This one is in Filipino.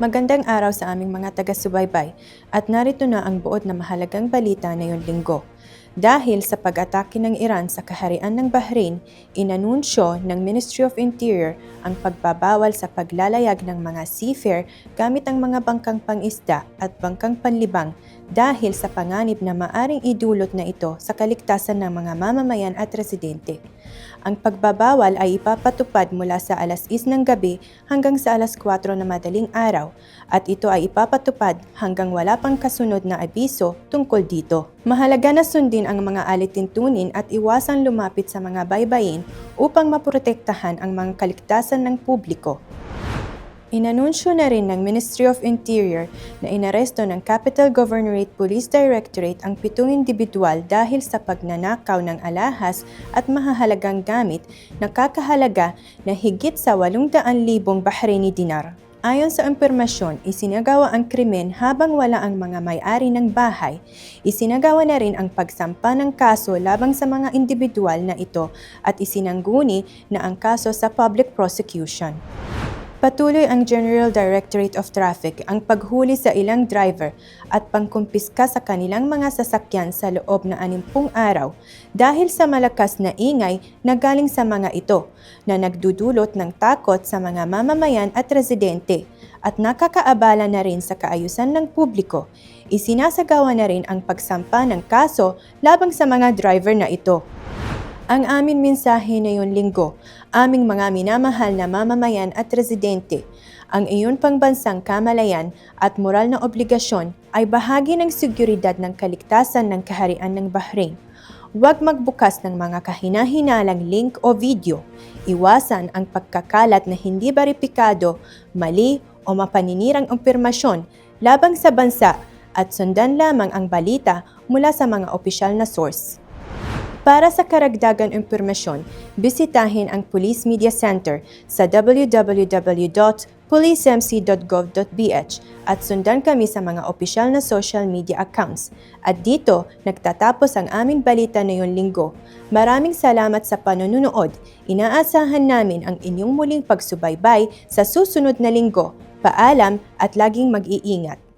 Magandang araw sa aming mga taga-subaybay at narito na ang buod na mahalagang balita ngayong linggo. Dahil sa pag-atake ng Iran sa kaharian ng Bahrain, inanunsyo ng Ministry of Interior ang pagbabawal sa paglalayag ng mga seafarer gamit ang mga bangkang pangisda at bangkang panlibang dahil sa panganib na maaring idulot na ito sa kaligtasan ng mga mamamayan at residente. Ang pagbabawal ay ipapatupad mula sa alas 10 ng gabi hanggang sa alas 4 na madaling araw at ito ay ipapatupad hanggang wala pang kasunod na abiso tungkol dito. Mahalaga na sundin ang mga alituntunin at iwasang lumapit sa mga baybayin upang maprotektahan ang mga kaligtasan ng publiko. Inanunsyo na rin ng Ministry of Interior na inaresto ng Capital Governorate Police Directorate ang 7 individual dahil sa pagnanakaw ng alahas at mahahalagang gamit na kakahalaga na higit sa 800,000 Bahraini dinar. Ayon sa impormasyon, isinagawa ang krimen habang wala ang mga may-ari ng bahay. Isinagawa na rin ang pagsampa ng kaso labang sa mga individual na ito at isinangguni na ang kaso sa public prosecution. Patuloy ang General Directorate of Traffic ang paghuli sa ilang driver at pangkumpiska sa kanilang mga sasakyan sa loob na 60 araw dahil sa malakas na ingay na galing sa mga ito na nagdudulot ng takot sa mga mamamayan at residente at nakakaabala na rin sa kaayusan ng publiko. Isinasagawa na rin ang pagsampa ng kaso labang sa mga driver na ito. Ang aming mensahe ngayong linggo, aming mga minamahal na mamamayan at residente, ang iyon pangbansang kamalayan at moral na obligasyon ay bahagi ng seguridad ng kaligtasan ng kaharian ng Bahrain. Huwag magbukas ng mga kahina-hinalang link o video. Iwasan ang pagkakalat na hindi beripikado, mali o mapaninirang impormasyon labang sa bansa at sundan lamang ang balita mula sa mga opisyal na source. Para sa karagdagang impormasyon, bisitahin ang Police Media Center sa www.policemc.gov.bh at sundan kami sa mga opisyal na social media accounts. At dito, nagtatapos ang aming balita ngayong linggo. Maraming salamat sa panonood. Inaasahan namin ang inyong muling pagsubaybay sa susunod na linggo. Paalam at laging mag-iingat.